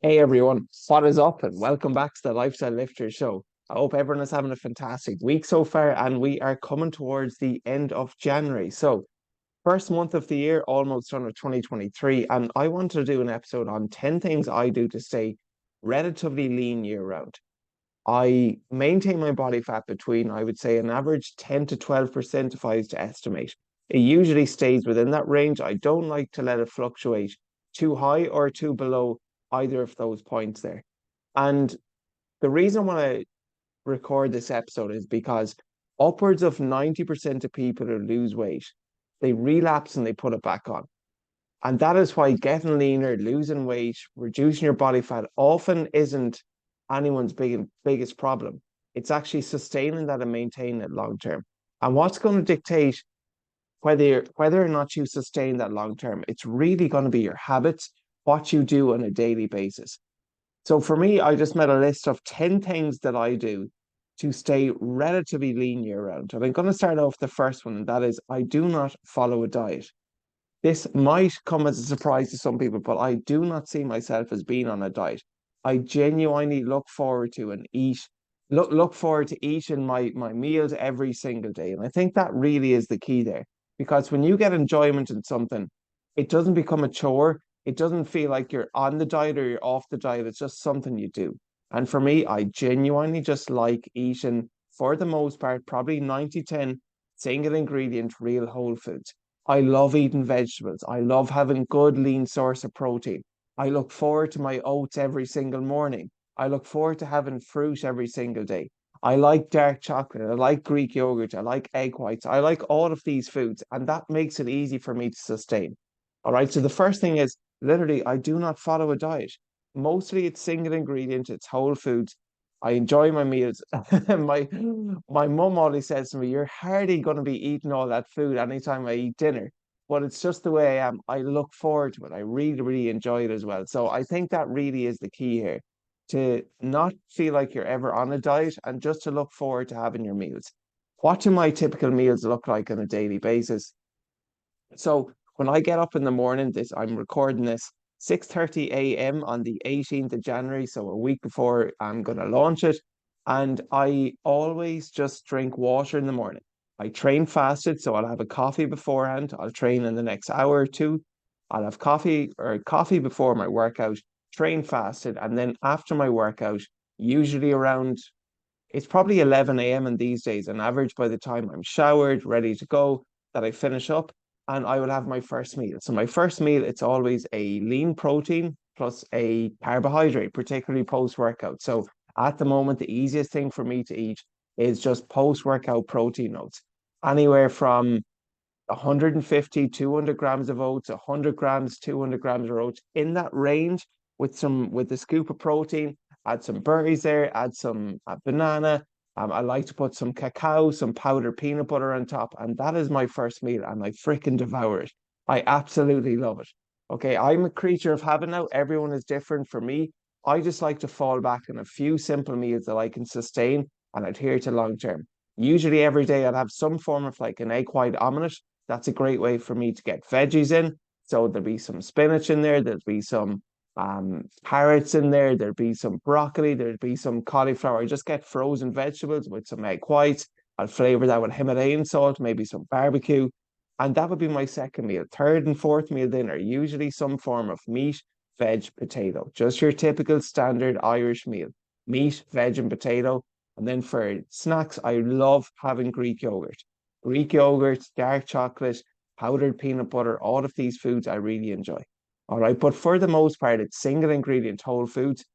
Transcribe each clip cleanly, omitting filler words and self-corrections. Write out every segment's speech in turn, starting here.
Hey everyone, what is up? And welcome back to the Lifestyle Lifter Show. I hope everyone is having a fantastic week so far, and we are coming towards the end of January. So, first month of the year, almost done with 2023, and I wanted to do an episode on 10 things I do to stay relatively lean year round. I maintain my body fat between, I would say, an average 10 to 12% if I was to estimate. It usually stays within that range. I don't like to let it fluctuate too high or too below either of those points there. And the reason I want to record this episode is because upwards of 90% of people who lose weight, they relapse and they put it back on. And that is why getting leaner, losing weight, reducing your body fat often isn't anyone's biggest problem. It's actually sustaining that and maintaining it long term. And what's going to dictate whether or not you sustain that long term, it's really going to be your habits, what you do on a daily basis. So for me, I just made a list of 10 things that I do to stay relatively lean year round. And I'm going to start off the first one, and that is I do not follow a diet. This might come as a surprise to some people, but I do not see myself as being on a diet. I genuinely look forward to and look forward to eating my meals every single day. And I think that really is the key there. Because when you get enjoyment in something, it doesn't become a chore. It doesn't feel like you're on the diet or you're off the diet. It's just something you do. And for me, I genuinely just like eating, for the most part, probably 90-10 single ingredient, real whole foods. I love eating vegetables. I love having good lean source of protein. I look forward to my oats every single morning. I look forward to having fruit every single day. I like dark chocolate. I like Greek yogurt. I like egg whites. I like all of these foods, and that makes it easy for me to sustain. All right. So the first thing is literally, I do not follow a diet. Mostly it's single ingredient, it's whole foods. I enjoy my meals. My my mum always says to me, "You're hardly going to be eating all that food anytime I eat dinner." But it's just the way I am. I look forward to it. I really, really enjoy it as well. So I think that really is the key here, to not feel like you're ever on a diet and just to look forward to having your meals. What do my typical meals look like on a daily basis? So when I get up in the morning, I'm recording this 6:30 a.m. on the 18th of January, so a week before I'm gonna launch it. And I always just drink water in the morning. I train fasted, so I'll have a coffee beforehand. I'll train in the next hour or two. I'll have coffee before my workout, train fasted, and then after my workout, usually around it's probably 11 a.m. in these days, on average, by the time I'm showered, ready to go, that I finish up, and I will have my first meal. So my first meal, it's always a lean protein plus a carbohydrate, particularly post-workout. So at the moment, the easiest thing for me to eat is just post-workout protein oats. Anywhere from 150, 200 grams of oats, 100 grams, 200 grams of oats, in that range, with a scoop of protein. Add some berries there, add some banana. I like to put some cacao, some powdered peanut butter on top, and that is my first meal, and I freaking devour it. I absolutely love it. Okay, I'm a creature of habit now. Everyone is different. For me, I just like to fall back on a few simple meals that I can sustain and adhere to long term. Usually every day I'd have some form of like an egg white omelette. That's a great way for me to get veggies in. So there'll be some spinach in there, there'll be some carrots in there, there'd be some broccoli, there'd be some cauliflower. I just get frozen vegetables with some egg whites. I'll flavor that with Himalayan salt, maybe some barbecue. And that would be my second meal. Third and fourth meal then are usually some form of meat, veg, potato. Just your typical standard Irish meal. Meat, veg, and potato. And then for snacks, I love having Greek yogurt. Greek yogurt, dark chocolate, powdered peanut butter, all of these foods I really enjoy. All right. But for the most part, it's single ingredient whole foods.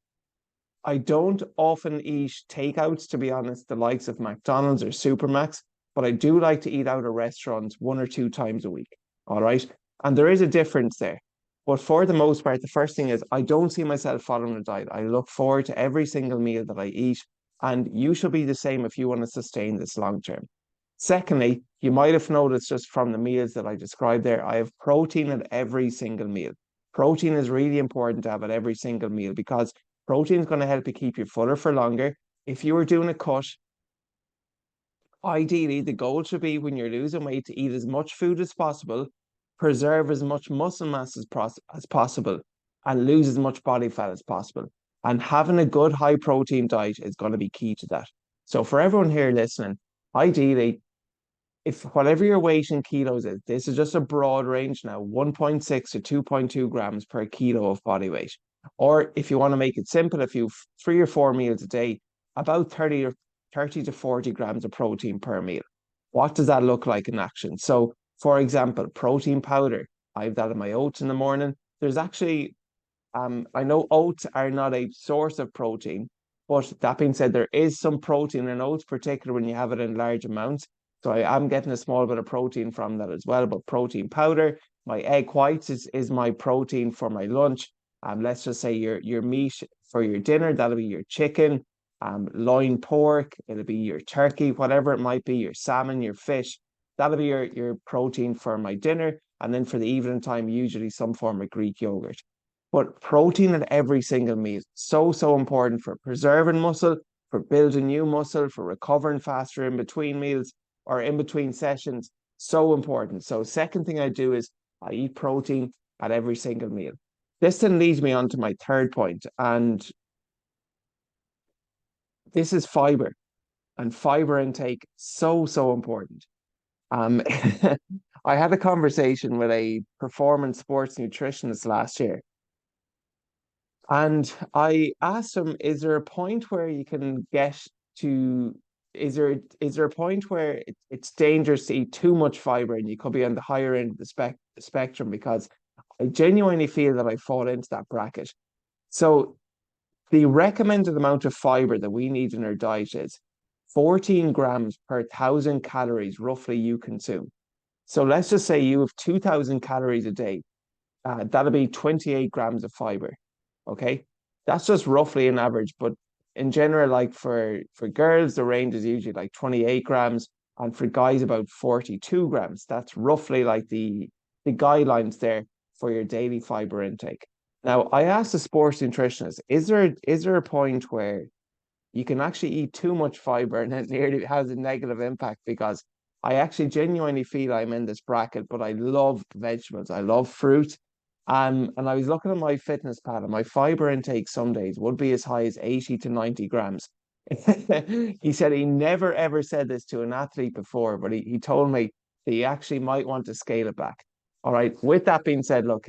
I don't often eat takeouts, to be honest, the likes of McDonald's or Supermax, but I do like to eat out at restaurants one or two times a week. All right. And there is a difference there. But for the most part, the first thing is I don't see myself following a diet. I look forward to every single meal that I eat. And you should be the same if you want to sustain this long term. Secondly, you might have noticed just from the meals that I described there, I have protein at every single meal. Protein is really important to have at every single meal because protein is going to help you keep you fuller for longer. If you were doing a cut, ideally the goal should be when you're losing weight to eat as much food as possible, preserve as much muscle mass as possible, and lose as much body fat as possible. And having a good high protein diet is going to be key to that. So for everyone here listening, ideally, if whatever your weight in kilos is, this is just a broad range now, 1.6 to 2.2 grams per kilo of body weight. Or if you want to make it simple, if you 3 or 4 meals a day, about 30 to 40 grams of protein per meal. What does that look like in action? So, for example, protein powder. I have that in my oats in the morning. There's actually I know oats are not a source of protein, but that being said, there is some protein in oats, particularly when you have it in large amounts. So I am getting a small bit of protein from that as well. But protein powder, my egg whites is my protein for my lunch. Let's just say your meat for your dinner, that'll be your chicken, loin pork, it'll be your turkey, whatever it might be, your salmon, your fish. That'll be your protein for my dinner. And then for the evening time, usually some form of Greek yogurt. But protein at every single meal, so, so important for preserving muscle, for building new muscle, for recovering faster in between meals or in between sessions. So important. So, second thing I do is I eat protein at every single meal. This then leads me on to my third point, and this is fiber and fiber intake. So, so important. Um, I had a conversation with a performance sports nutritionist last year. And I asked him, is there a point where you can get to, is there a point where it's dangerous to eat too much fiber and you could be on the higher end of the spectrum? Because I genuinely feel that I fall into that bracket. So the recommended amount of fiber that we need in our diet is 14 grams per 1,000 calories roughly you consume. So let's just say you have 2,000 calories a day. That'll be 28 grams of fiber. Okay. That's just roughly an average, but in general, like for girls, the range is usually like 28 grams, and for guys about 42 grams. That's roughly like the guidelines there for your daily fiber intake. Now, I asked the sports nutritionist, is there a point where you can actually eat too much fiber and it nearly has a negative impact? Because I actually genuinely feel I'm in this bracket, but I love vegetables. I love fruit. And I was looking at my fitness pal, and my fiber intake some days would be as high as 80 to 90 grams. He said he never ever said this to an athlete before, but he told me that he actually might want to scale it back. All right. With that being said, look,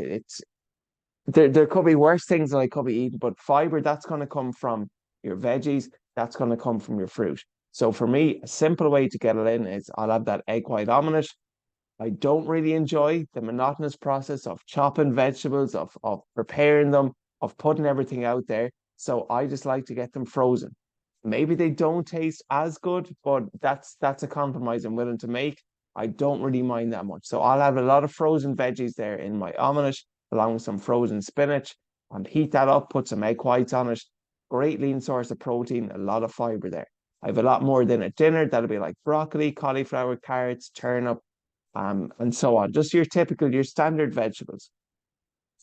there could be worse things that I could be eating, but fiber, that's going to come from your veggies, that's going to come from your fruit. So for me, a simple way to get it in is I'll have that egg white omelette. I don't really enjoy the monotonous process of chopping vegetables, of preparing them, of putting everything out there. So I just like to get them frozen. Maybe they don't taste as good, but that's a compromise I'm willing to make. I don't really mind that much. So I'll have a lot of frozen veggies there in my omelette, along with some frozen spinach, and heat that up, put some egg whites on it. Great lean source of protein, a lot of fiber there. I have a lot more than at dinner. That'll be like broccoli, cauliflower, carrots, turnip, and so on. Just your standard vegetables.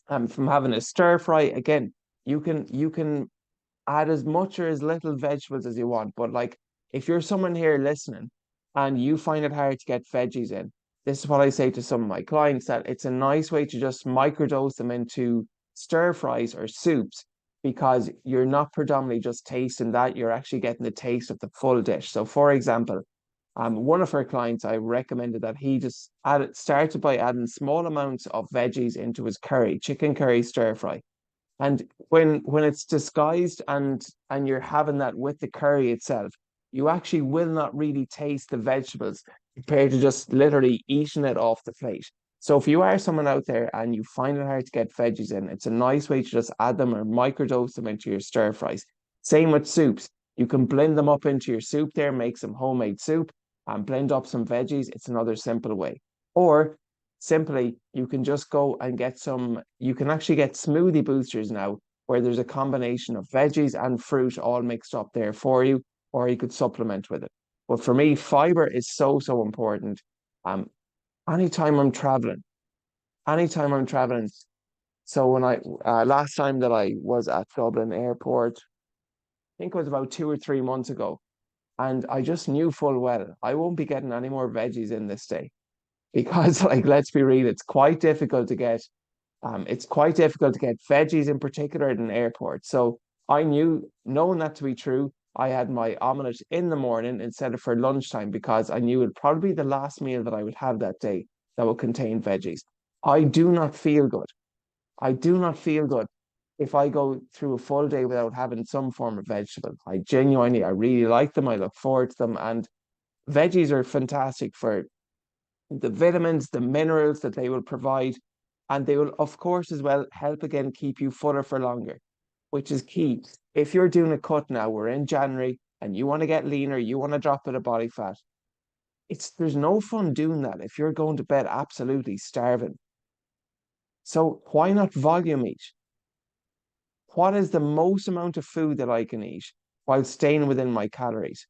From having a stir fry, again, you can add as much or as little vegetables as you want. But like if you're someone here listening and you find it hard to get veggies in, this is what I say to some of my clients, that it's a nice way to just microdose them into stir fries or soups, because you're not predominantly just tasting that, you're actually getting the taste of the full dish. So for example, one of our clients, I recommended that he just started by adding small amounts of veggies into his curry, chicken curry stir fry. And when it's disguised and you're having that with the curry itself, you actually will not really taste the vegetables compared to just literally eating it off the plate. So if you are someone out there and you find it hard to get veggies in, it's a nice way to just add them or microdose them into your stir fries. Same with soups. You can blend them up into your soup there, make some homemade soup, and blend up some veggies. It's another simple way. Or simply, you can just go and get some, you can actually get smoothie boosters now, where there's a combination of veggies and fruit all mixed up there for you, or you could supplement with it. But for me, fiber is so, so important. Um, anytime I'm traveling, anytime I'm traveling. So when last time that I was at Dublin Airport, I think it was about 2 or 3 months ago, and I just knew full well I won't be getting any more veggies in this day because, like, let's be real, it's quite difficult to get. It's quite difficult to get veggies in particular in airports. So I knew, knowing that to be true, I had my omelette in the morning instead of for lunchtime because I knew it'd probably be the last meal that I would have that day that would contain veggies. I do not feel good. I do not feel good if I go through a full day without having some form of vegetable. I really like them. I look forward to them. And veggies are fantastic for the vitamins, the minerals that they will provide. And they will, of course, as well help again keep you fuller for longer, which is key. If you're doing a cut now, we're in January and you want to get leaner, you want to drop a bit of body fat. There's no fun doing that if you're going to bed absolutely starving. So why not volume eat? What is the most amount of food that I can eat while staying within my calories?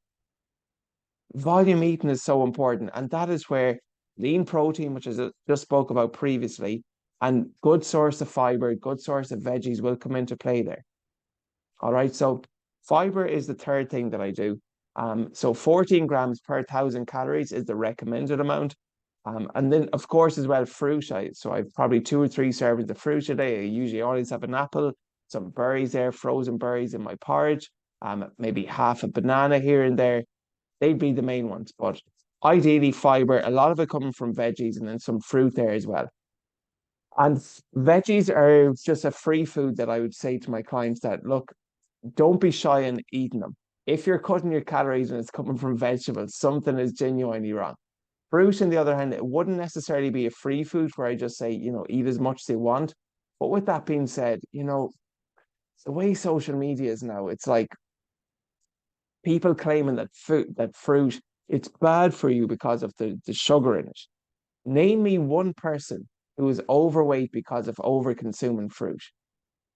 Volume eating is so important, and that is where lean protein, which I just spoke about previously, and good source of fiber, good source of veggies will come into play there. All right, so fiber is the third thing that I do. So 14 grams per 1,000 calories is the recommended amount. And then, of course, as well, fruit. So I've probably 2 or 3 servings of fruit a day. I usually always have an apple, some berries there, frozen berries in my porridge, maybe half a banana here and there. They'd be the main ones. But ideally, fiber, a lot of it coming from veggies and then some fruit there as well. And veggies are just a free food that I would say to my clients that, look, don't be shy in eating them. If you're cutting your calories and it's coming from vegetables, something is genuinely wrong. Fruit, on the other hand, it wouldn't necessarily be a free food where I just say, eat as much as you want. But with that being said, the way social media is now, it's like people claiming that fruit, it's bad for you because of the sugar in it. Name me one person who is overweight because of over consuming fruit.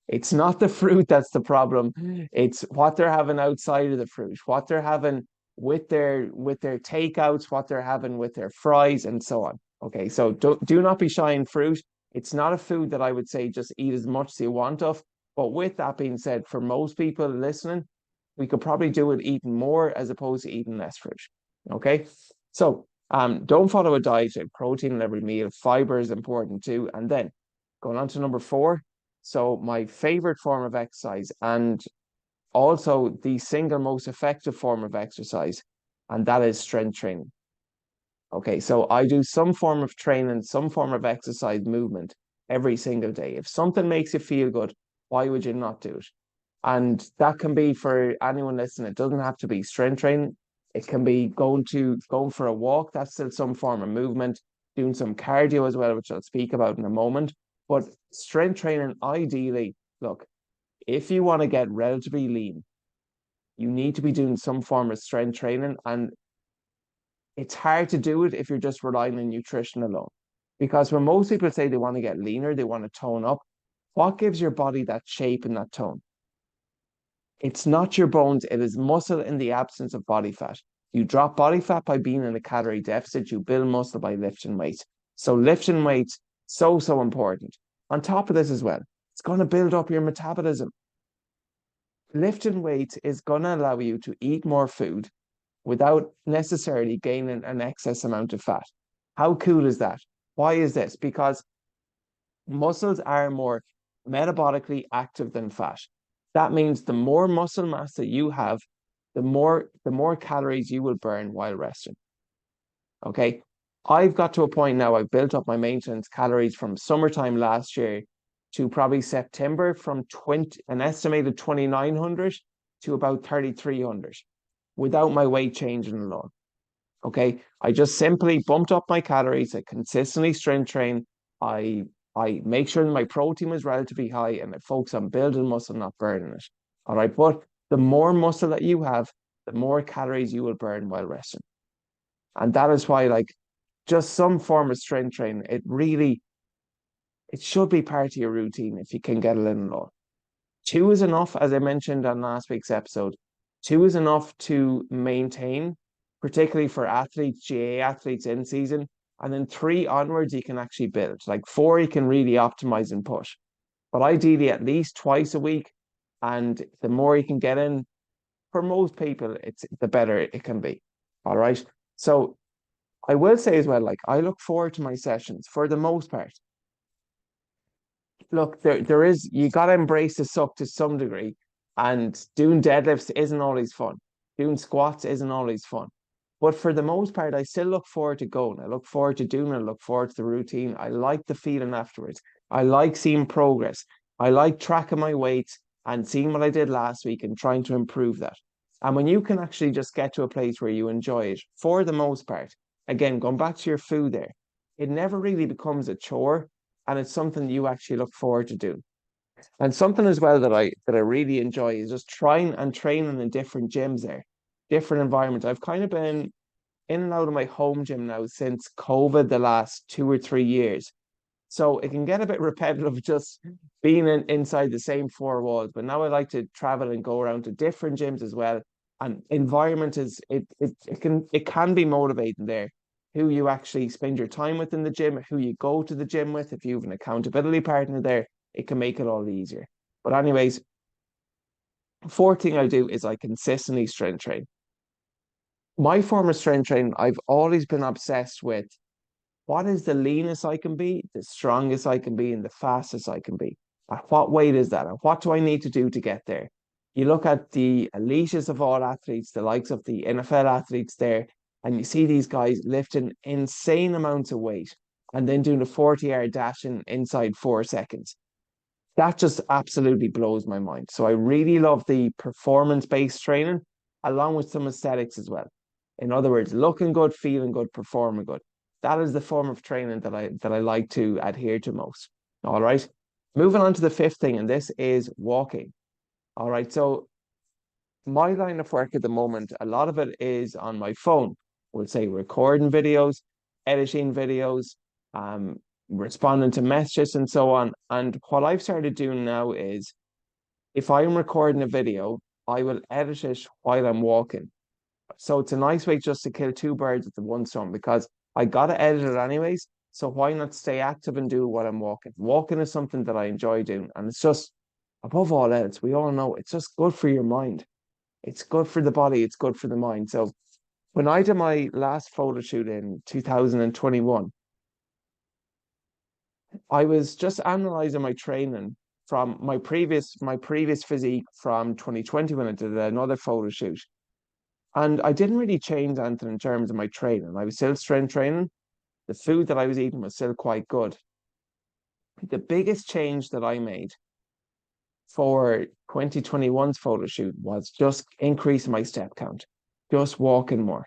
It's not the fruit that's the problem. It's what they're having outside of the fruit, what they're having with their takeouts, what they're having with their fries, and so on. Okay, so do not be shy in fruit. It's not a food that I would say just eat as much as you want of. But with that being said, for most people listening, we could probably do it eating more as opposed to eating less fruit. Okay, so don't follow a diet. Protein in every meal, fiber is important too. And then going on to number 4. So my favorite form of exercise and also the single most effective form of exercise, and that is strength training. Okay, so I do some form of training, some form of exercise movement every single day. If something makes you feel good, why would you not do it? And that can be for anyone listening. It doesn't have to be strength training. It can be going for a walk. That's still some form of movement. Doing some cardio as well, which I'll speak about in a moment. But strength training, ideally, look, if you want to get relatively lean, you need to be doing some form of strength training. And it's hard to do it if you're just relying on nutrition alone. Because when most people say they want to get leaner, they want to tone up, what gives your body that shape and that tone? It's not your bones, it is muscle in the absence of body fat. You drop body fat by being in a calorie deficit, you build muscle by lifting weights. So lifting weights, so, so important. On top of this as well, it's going to build up your metabolism. Lifting weights is going to allow you to eat more food without necessarily gaining an excess amount of fat. How cool is that? Why is this? Because muscles are more metabolically active than fat. That means the more muscle mass that you have, the more calories you will burn while resting. Okay. I've got to a point now, I've built up my maintenance calories from summertime last year to probably September from an estimated 2,900 to about 3,300 without my weight changing alone. Okay. I just simply bumped up my calories. I consistently strength train. I I make sure my protein was relatively high and I focus on building muscle, not burning it. All right. But the more muscle that you have, the more calories you will burn while resting. And that is why, like, just some form of strength training, it should be part of your routine if you can get it in law. Two is enough, as I mentioned on last week's episode. Two is enough to maintain, particularly for athletes, GA athletes in season. And then 3 onwards, you can actually build. Like 4, you can really optimize and push. But ideally, at least twice a week. And the more you can get in, for most people, it's the better it can be. All right. So I will say as well, like I look forward to my sessions for the most part. Look, there is, you gotta embrace the suck to some degree. And doing deadlifts isn't always fun. Doing squats isn't always fun. But for the most part, I still look forward to going. I look forward to doing it. I look forward to the routine. I like the feeling afterwards. I like seeing progress. I like tracking my weights and seeing what I did last week and trying to improve that. And when you can actually just get to a place where you enjoy it, for the most part, again, going back to your food there, it never really becomes a chore, and it's something you actually look forward to doing. And something as well that I really enjoy is just trying and training in different gyms there, different environments. I've kind of been in and out of my home gym now since COVID the last 2 or 3 years. So it can get a bit repetitive just being inside the same four walls. But now I like to travel and go around to different gyms as well. And environment is it can be motivating there. Who you actually spend your time with in the gym, who you go to the gym with, if you have an accountability partner there, it can make it all easier. But anyways, fourth thing I do is I consistently strength train. My form of strength training, I've always been obsessed with what is the leanest I can be, the strongest I can be, and the fastest I can be. At what weight is that? And what do I need to do to get there? You look at the elitist of all athletes, the likes of the NFL athletes there, and you see these guys lifting insane amounts of weight and then doing a 40-yard dash in inside 4 seconds. That just absolutely blows my mind. So I really love the performance-based training along with some aesthetics as well. In other words, looking good, feeling good, performing good. That is the form of training that I like to adhere to most. All right. Moving on to the fifth thing, and this is walking. All right. So my line of work at the moment, a lot of it is on my phone. We'll say recording videos, editing videos, um, responding to messages and so on. And what I've started doing now is if I'm recording a video, I will edit it while I'm walking. So it's a nice way just to kill two birds with the one stone because I gotta edit it anyways. So why not stay active and do what I'm walking? Walking is something that I enjoy doing, and it's just above all else, we all know it's just good for your mind. It's good for the body, it's good for the mind. So when I did my last photo shoot in 2021, I was just analyzing my training from my previous physique from 2020 when I did another photo shoot. And I didn't really change anything in terms of my training. I was still strength training. The food that I was eating was still quite good. The biggest change that I made for 2021's photo shoot was just increasing my step count, just walking more.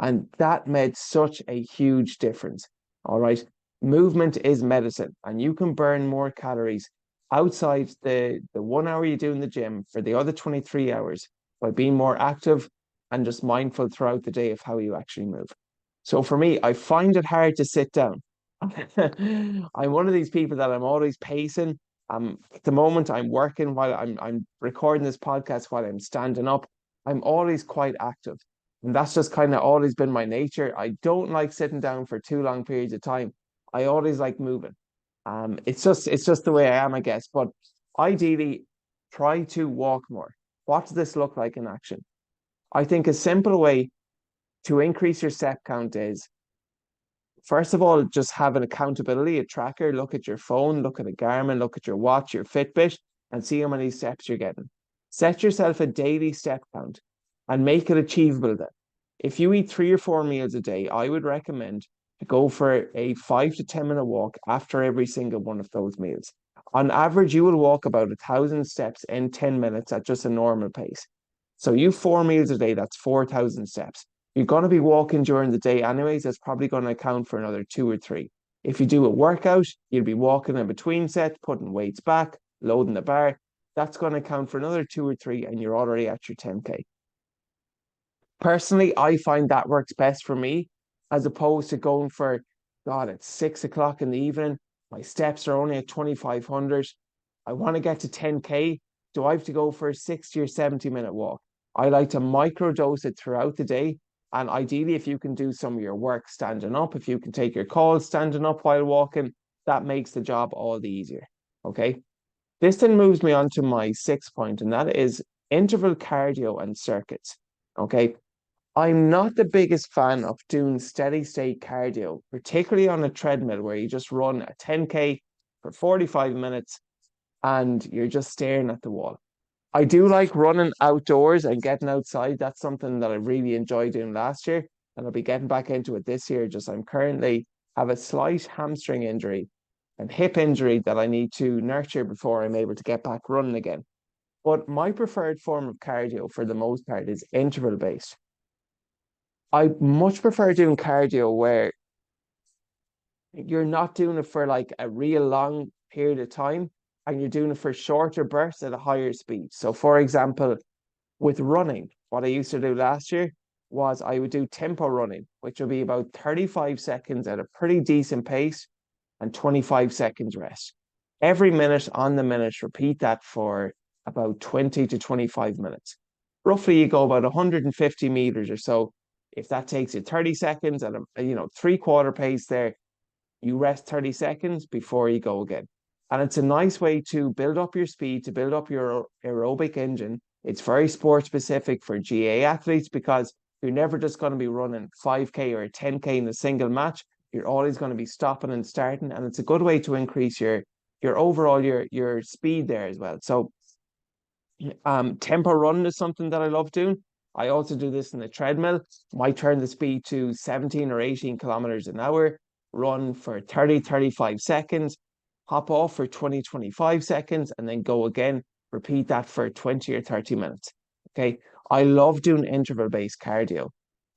And that made such a huge difference. All right. Movement is medicine, and you can burn more calories outside the 1 hour you do in the gym for the other 23 hours by being more active and just mindful throughout the day of how you actually move. So for me, I find it hard to sit down. I'm one of these people that I'm always pacing. At the moment I'm working while I'm recording this podcast while I'm standing up. I'm always quite active. And that's just kind of always been my nature. I don't like sitting down for too long periods of time. I always like moving. It's just the way I am, I guess. But ideally, try to walk more. What does this look like in action? I think a simple way to increase your step count is, first of all, just have an accountability, a tracker. Look at your phone, look at a Garmin, look at your watch, your Fitbit, and see how many steps you're getting. Set yourself a daily step count and make it achievable then. If you eat 3 or 4 meals a day, I would recommend to go for a 5 to 10 minute walk after every single one of those meals. On average, you will walk about 1,000 steps in 10 minutes at just a normal pace. So you 4 meals a day, that's 4,000 steps. You're going to be walking during the day anyways. That's probably going to account for another two or three. If you do a workout, you'll be walking in between sets, putting weights back, loading the bar. That's going to count for another two or three, and you're already at your 10K. Personally, I find that works best for me as opposed to going for, God, it's 6 o'clock in the evening. My steps are only at 2,500. I want to get to 10K. Do I have to go for a 60 or 70 minute walk? I like to microdose it throughout the day. And ideally, if you can do some of your work standing up, if you can take your calls standing up while walking, that makes the job all the easier. Okay. This then moves me on to my sixth point, and that is interval cardio and circuits. Okay. I'm not the biggest fan of doing steady state cardio, particularly on a treadmill where you just run a 10K. for 45 minutes and you're just staring at the wall. I do like running outdoors and getting outside. That's something that I really enjoyed doing last year, and I'll be getting back into it this year. Just I'm currently have a slight hamstring injury and hip injury that I need to nurture before I'm able to get back running again. But my preferred form of cardio for the most part is interval based. I much prefer doing cardio where you're not doing it for like a real long period of time and you're doing it for shorter bursts at a higher speed. So, for example, with running, what I used to do last year was I would do tempo running, which would be about 35 seconds at a pretty decent pace and 25 seconds rest. Every minute on the minute, repeat that for about 20 to 25 minutes. Roughly, you go about 150 meters or so. If that takes you 30 seconds at a 3/4 pace there, you rest 30 seconds before you go again. And it's a nice way to build up your speed, to build up your aerobic engine. It's very sport specific for GA athletes because you're never just going to be running 5K or 10K in a single match. You're always going to be stopping and starting. And it's a good way to increase your overall your speed there as well. So tempo running is something that I love doing. I also do this in the treadmill. Might turn the speed to 17 or 18 kilometers an hour, run for 30, 35 seconds, hop off for 20, 25 seconds, and then go again. Repeat that for 20 or 30 minutes. Okay. I love doing interval-based cardio.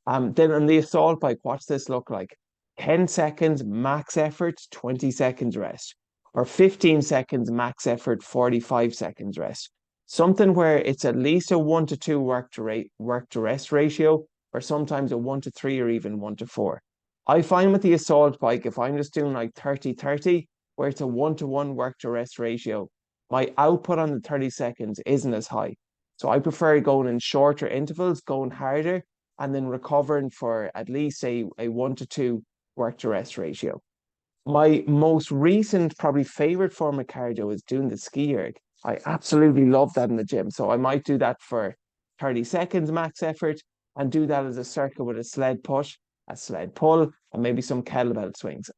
Then on the assault bike, what's this look like? 10 seconds max effort, 20 seconds rest, or 15 seconds max effort, 45 seconds rest. Something where it's at least a 1 to 2 work to rest ratio, or sometimes a 1 to 3 or even 1 to 4. I find with the assault bike, if I'm just doing like 30-30, where it's a 1 to 1 work to rest ratio, my output on the 30 seconds isn't as high. So I prefer going in shorter intervals, going harder, and then recovering for at least a 1 to 2 work to rest ratio. My most recent, probably favorite form of cardio is doing the ski erg. I absolutely love that in the gym. So I might do that for 30 seconds max effort and do that as a circuit with a sled push, a sled pull, and maybe some kettlebell swings.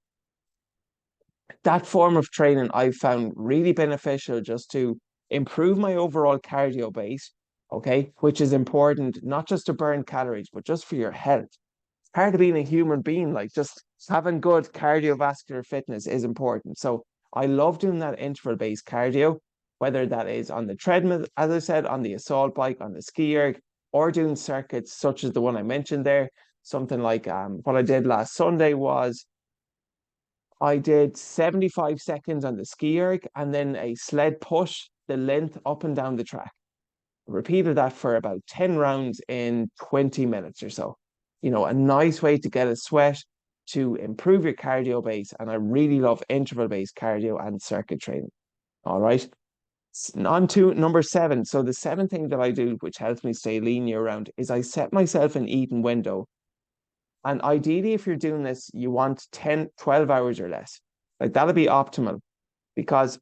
That form of training I've found really beneficial just to improve my overall cardio base, okay, which is important not just to burn calories, but just for your health. Part of being a human being, like just having good cardiovascular fitness is important. So I love doing that interval-based cardio, whether that is on the treadmill, as I said, on the assault bike, on the ski erg, or doing circuits such as the one I mentioned there. Something like what I did last Sunday was I did 75 seconds on the ski erg and then a sled push the length up and down the track. Repeated that for about 10 rounds in 20 minutes or so. A nice way to get a sweat, to improve your cardio base. And I really love interval-based cardio and circuit training. All right. On to number 7. So the 7th thing that I do, which helps me stay lean year round, is I set myself an eating window. And ideally, if you're doing this, you want 10, 12 hours or less. Like that'll be optimal. Because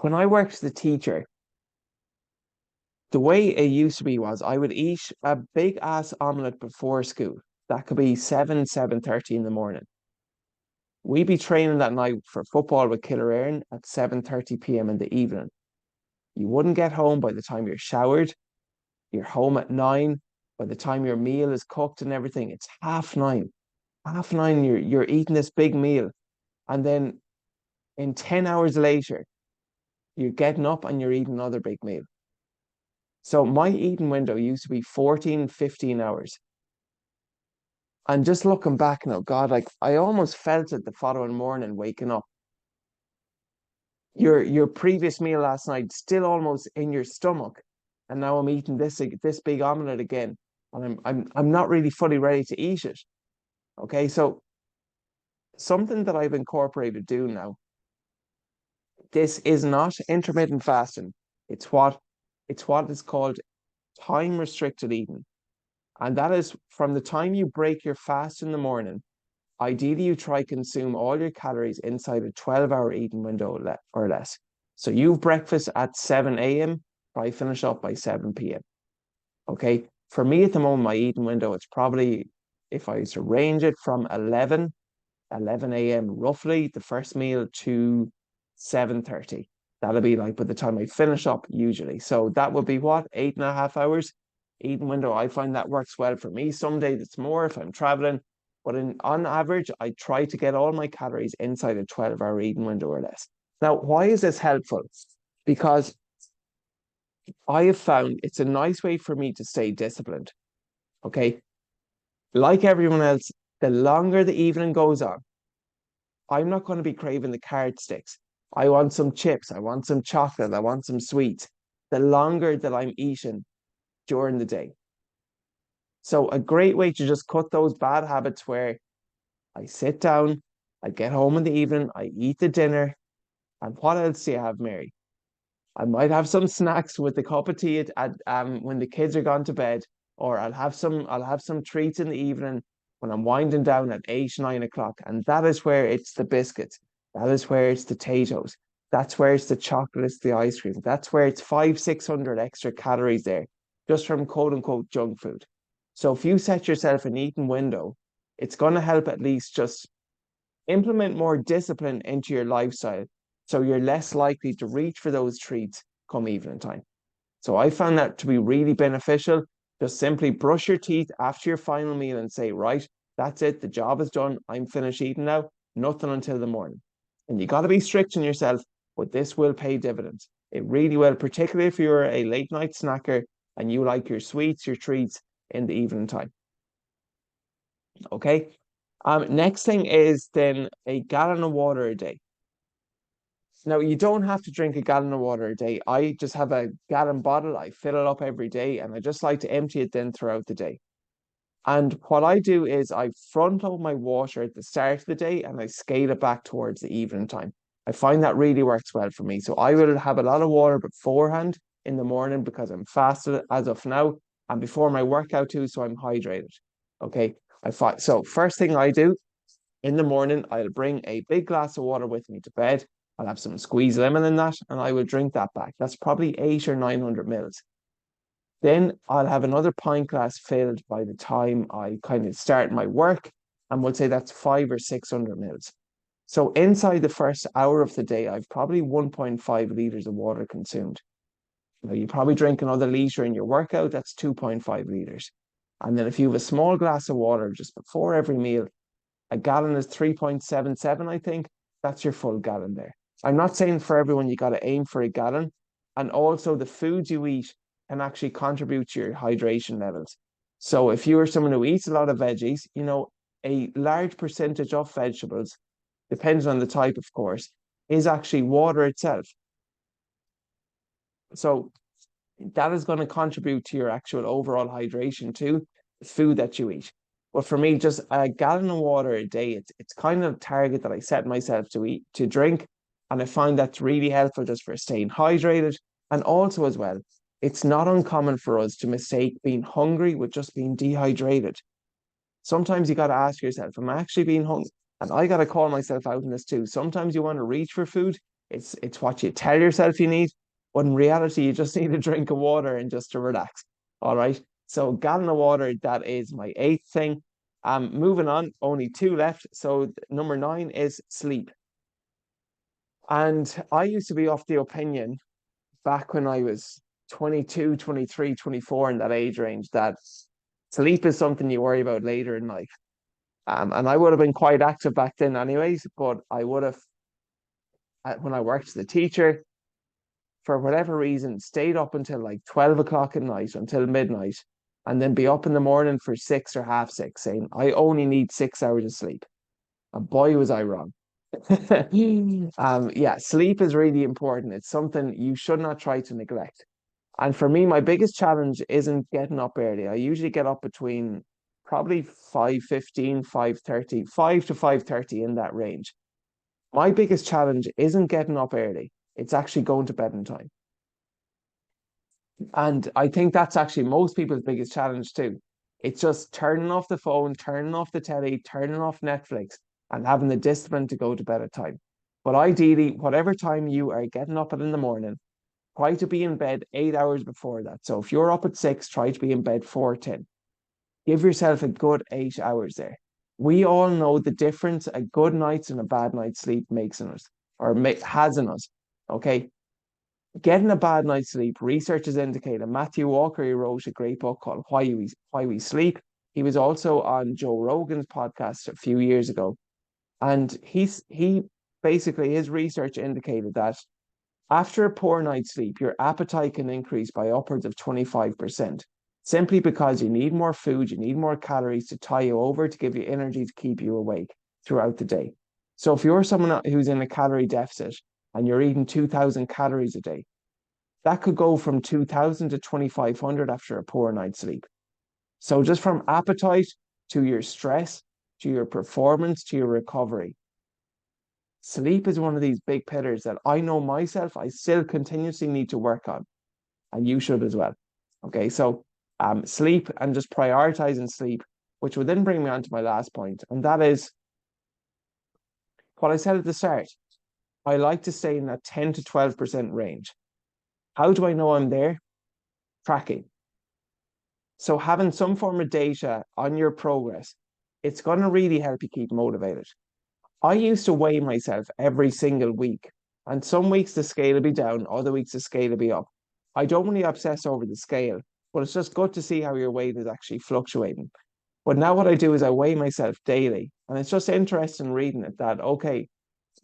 when I worked as a teacher, the way it used to be was I would eat a big ass omelette before school. That could be 7:30 in the morning. We'd be training that night for football with Killearn at 7:30 p.m. in the evening. You wouldn't get home by the time you're showered. You're home at 9. By the time your meal is cooked and everything, it's 9:30. 9:30, you're eating this big meal. And then in 10 hours later, you're getting up and you're eating another big meal. So my eating window used to be 14, 15 hours. And just looking back now, God, like I almost felt it the following morning waking up. Your previous meal last night still almost in your stomach, and now I'm eating this big omelet again, and I'm not really fully ready to eat it. Okay, so something that I've incorporated doing now. This is not intermittent fasting. It's what is called time restricted eating. And that is from the time you break your fast in the morning, ideally you try consume all your calories inside a 12-hour eating window or less. So you've breakfast at 7 a.m., probably finish up by 7 p.m. Okay. For me at the moment, my eating window, it's probably, if I was to range it from 11 11 a.m. roughly, the first meal to 7:30. That'll be like by the time I finish up usually. So that would be what, 8.5 hours eating window. I find that works well for me. Some days it's more if I'm traveling, but on average, I try to get all my calories inside a 12-hour eating window or less. Now, why is this helpful? Because I have found it's a nice way for me to stay disciplined. Okay. Like everyone else, the longer the evening goes on, I'm not going to be craving the carrot sticks. I want some chips. I want some chocolate. I want some sweets. The longer that I'm eating during the day. So a great way to just cut those bad habits where I sit down, I get home in the evening, I eat the dinner, and what else do you have, Mary? I might have some snacks with a cup of tea when the kids are gone to bed, or I'll have some treats in the evening when I'm winding down at 8, 9 o'clock. And that is where it's the biscuits. That is where it's the potatoes. That's where it's the chocolates, the ice cream. That's where it's 500, 600 extra calories there, just from quote unquote junk food. So if you set yourself an eating window, it's going to help at least just implement more discipline into your lifestyle so you're less likely to reach for those treats come evening time. So I found that to be really beneficial. Just simply brush your teeth after your final meal and say, right, that's it. The job is done. I'm finished eating now. Nothing until the morning. And you got to be strict on yourself, but this will pay dividends. It really will, particularly if you're a late night snacker and you like your sweets, your treats in the evening time. Okay. Next thing is then a gallon of water a day. Now, you don't have to drink a gallon of water a day. I just have a gallon bottle. I fill it up every day and I just like to empty it then throughout the day. And what I do is I front load my water at the start of the day and I scale it back towards the evening time. I find that really works well for me. So I will have a lot of water beforehand in the morning because I'm fasted as of now and before my workout too, so I'm hydrated. Okay. So first thing I do in the morning, I'll bring a big glass of water with me to bed. I'll have some squeezed lemon in that, and I will drink that back. That's probably 800 or 900 mils. Then I'll have another pint glass filled by the time I kind of start my work, and we'll say that's 500 or 600 mils. So inside the first hour of the day, I've probably 1.5 liters of water consumed. Now you probably drink another liter in your workout, that's 2.5 liters. And then if you have a small glass of water just before every meal, a gallon is 3.77, I think. That's your full gallon there. I'm not saying for everyone you got to aim for a gallon. And also the foods you eat can actually contribute to your hydration levels. So if you are someone who eats a lot of veggies, a large percentage of vegetables, depends on the type, of course, is actually water itself. So that is going to contribute to your actual overall hydration too, the food that you eat. But for me, just a gallon of water a day, it's kind of a target that I set myself to drink. And I find that's really helpful just for staying hydrated. And also as well, it's not uncommon for us to mistake being hungry with just being dehydrated. Sometimes you got to ask yourself, am I actually being hungry? And I got to call myself out in this too. Sometimes you want to reach for food. It's what you tell yourself you need. But in reality, you just need a drink of water and just to relax. All right. So gallon of water, that is my eighth thing. Moving on, only two left. So number 9 is sleep. And I used to be of the opinion back when I was 22, 23, 24 in that age range that sleep is something you worry about later in life. And I would have been quite active back then anyways, but I would have, when I worked as a teacher, for whatever reason, stayed up until like 12 o'clock at night, until midnight, and then be up in the morning for 6 or half 6, saying, I only need 6 hours of sleep. And boy, was I wrong. Yeah, sleep is really important. It's something you should not try to neglect. And for me, my biggest challenge isn't getting up early. I usually get up between probably 5:15, 5:30, 5 to 5:30 in that range. My biggest challenge isn't getting up early. It's actually going to bed in time. And I think that's actually most people's biggest challenge too. It's just turning off the phone, turning off the telly, turning off Netflix, and having the discipline to go to bed at time. But ideally, whatever time you are getting up at in the morning, try to be in bed 8 hours before that. So if you're up at 6, try to be in bed 4:10. Give yourself a good 8 hours there. We all know the difference a good night's and a bad night's sleep makes in us, or has in us. Okay. Getting a bad night's sleep, research has indicated. Matthew Walker, he wrote a great book called Why We Sleep. He was also on Joe Rogan's podcast a few years ago. And he basically his research indicated that after a poor night's sleep, your appetite can increase by upwards of 25%, simply because you need more food, you need more calories to tie you over to give you energy to keep you awake throughout the day. So if you're someone who's in a calorie deficit and you're eating 2,000 calories a day, that could go from 2,000 to 2,500 after a poor night's sleep. So just from appetite to your stress, to your performance, to your recovery, sleep is one of these big pillars that I know myself, I still continuously need to work on, and you should as well. Okay, so sleep and just prioritizing sleep, which would then bring me on to my last point, and that is what I said at the start. I like to stay in that 10 to 12% range. How do I know I'm there? Tracking. So having some form of data on your progress, it's going to really help you keep motivated. I used to weigh myself every single week, and some weeks the scale will be down, other weeks the scale will be up. I don't really obsess over the scale, but it's just good to see how your weight is actually fluctuating. But now what I do is I weigh myself daily, and it's just interesting reading it that, okay,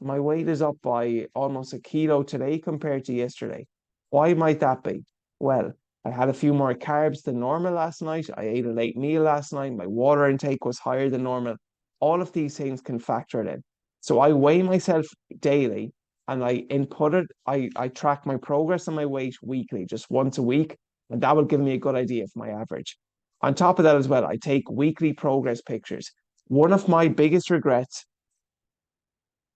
my weight is up by almost a kilo today compared to yesterday. Why might that be? Well, I had a few more carbs than normal last night. I ate a late meal last night. My water intake was higher than normal. All of these things can factor it in. So I weigh myself daily and I input it. I track my progress and my weight weekly, just once a week. And that will give me a good idea of my average. On top of that as well, I take weekly progress pictures. One of my biggest regrets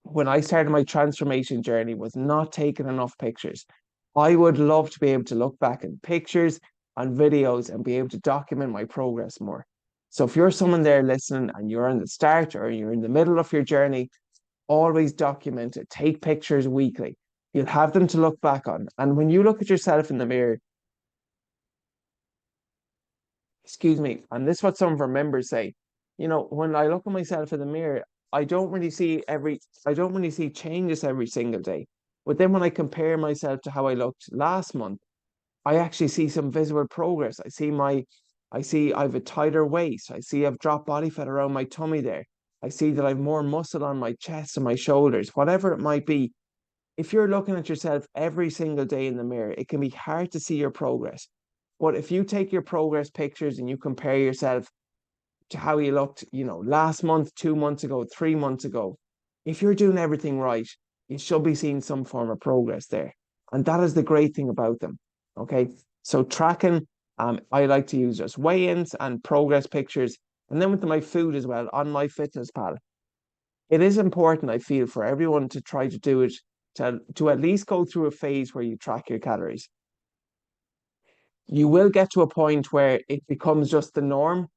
when I started my transformation journey was not taking enough pictures. I would love to be able to look back at pictures and videos and be able to document my progress more. So if you're someone there listening and you're in the start or you're in the middle of your journey, always document it. Take pictures weekly. You'll have them to look back on. And when you look at yourself in the mirror, excuse me, and this is what some of our members say, when I look at myself in the mirror, I don't really see changes every single day. But then when I compare myself to how I looked last month, I actually see some visible progress. I see I've a tighter waist. I see I've dropped body fat around my tummy there. I see that I've more muscle on my chest and my shoulders, whatever it might be. If you're looking at yourself every single day in the mirror, it can be hard to see your progress. But if you take your progress pictures and you compare yourself to how you looked, last month, 2 months ago, 3 months ago, if you're doing everything right, you should be seeing some form of progress there. And that is the great thing about them. Okay. So tracking, I like to use just weigh-ins and progress pictures. And then with my food as well on my fitness pal. It is important, I feel, for everyone to try to do it to at least go through a phase where you track your calories. You will get to a point where it becomes just the norm.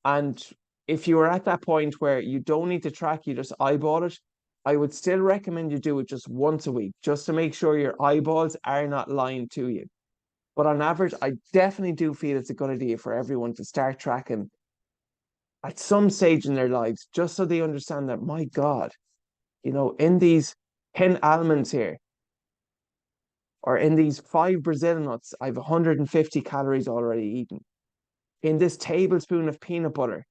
And if you are at that point where you don't need to track, you just eyeball it, I would still recommend you do it just once a week, just to make sure your eyeballs are not lying to you. But on average, I definitely do feel it's a good idea for everyone to start tracking at some stage in their lives, just so they understand that, my God, in these 10 almonds here, or in these 5 Brazil nuts, I've 150 calories already eaten. In this tablespoon of peanut butter,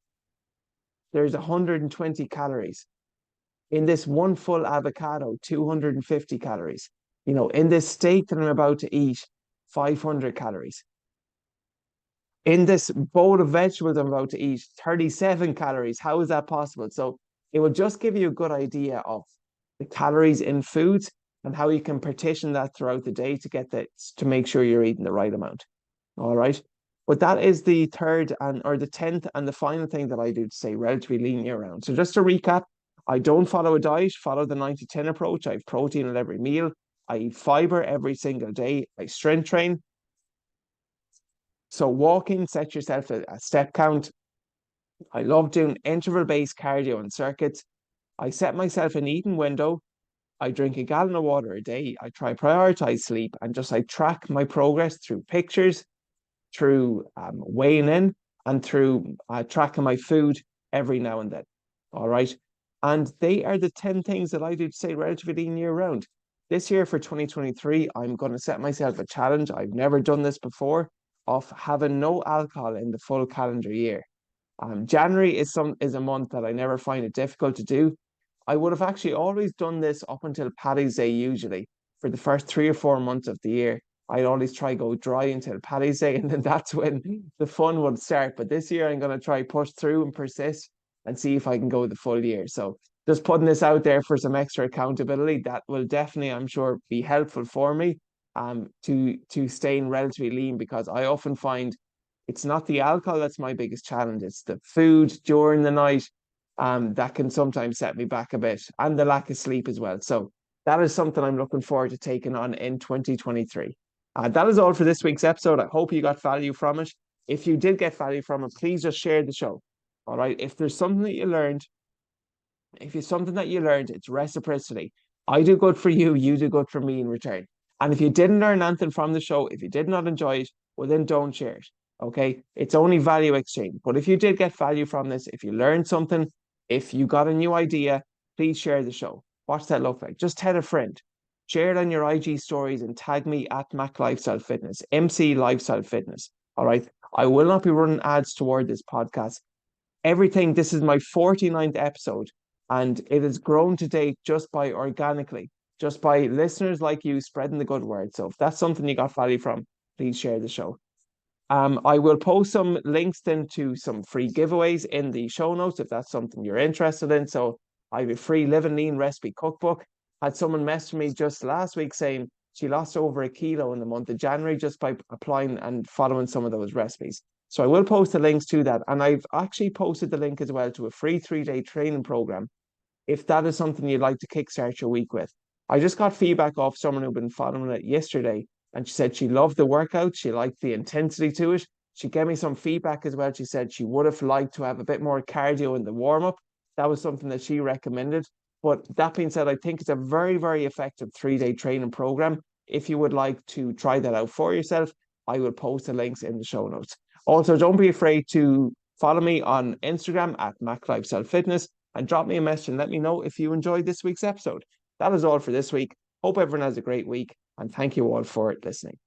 there's 120 calories. In this one full avocado, 250 calories. In this steak that I'm about to eat, 500 calories. In this bowl of vegetables I'm about to eat, 37 calories. How is that possible? So it will just give you a good idea of the calories in foods and how you can partition that throughout the day to make sure you're eating the right amount. All right. But that is the third or the 10th and the final thing that I do to stay relatively lean year round. So just to recap, I don't follow a diet, follow the 90-10 approach. I have protein at every meal. I eat fiber every single day. I strength train. So walking, set yourself a step count. I love doing interval-based cardio and circuits. I set myself an eating window. I drink a gallon of water a day. I try prioritize sleep and I track my progress through pictures, through weighing in, and through tracking my food every now and then. All right. And they are the 10 things that I do to stay relatively lean year round. This year for 2023, I'm going to set myself a challenge. I've never done this before of having no alcohol in the full calendar year. January is a month that I never find it difficult to do. I would have actually always done this up until Paddy's Day usually. For the first 3 or 4 months of the year, I'd always try go dry until Paddy's Day, and then that's when the fun would start. But this year I'm gonna try push through and persist and see if I can go the full year. So just putting this out there for some extra accountability, that will definitely, I'm sure, be helpful for me to staying relatively lean, because I often find it's not the alcohol that's my biggest challenge. It's the food during the night that can sometimes set me back a bit, and the lack of sleep as well. So that is something I'm looking forward to taking on in 2023. That is all for this week's episode. I hope you got value from it. If you did get value from it, please just share the show. All right. If there's something that you learned, if it's something that you learned, it's reciprocity. I do good for you, you do good for me in return. And if you didn't learn anything from the show, if you did not enjoy it, well, then don't share it. Okay. It's only value exchange. But if you did get value from this, if you learned something, if you got a new idea, please share the show. What's that look like? Just tell a friend. Share it on your IG stories and tag me at Mac Lifestyle Fitness, MC Lifestyle Fitness. All right. I will not be running ads toward this podcast. Everything, this is my 49th episode, and it has grown to date just by organically, just by listeners like you spreading the good word. So if that's something you got value from, please share the show. I will post some links then to some free giveaways in the show notes if that's something you're interested in. So I have a free Live and Lean recipe cookbook. Had someone message me just last week saying she lost over 1 kilo in the month of January just by applying and following some of those recipes. So I will post the links to that. And I've actually posted the link as well to a free 3-day training program if that is something you'd like to kickstart your week with. I just got feedback off someone who'd been following it yesterday, and she said she loved the workout. She liked the intensity to it. She gave me some feedback as well. She said she would have liked to have a bit more cardio in the warm up. That was something that she recommended. But that being said, I think it's a very, very effective 3-day training program. If you would like to try that out for yourself, I will post the links in the show notes. Also, don't be afraid to follow me on Instagram at Mac Lifestyle Fitness and drop me a message and let me know if you enjoyed this week's episode. That is all for this week. Hope everyone has a great week, and thank you all for listening.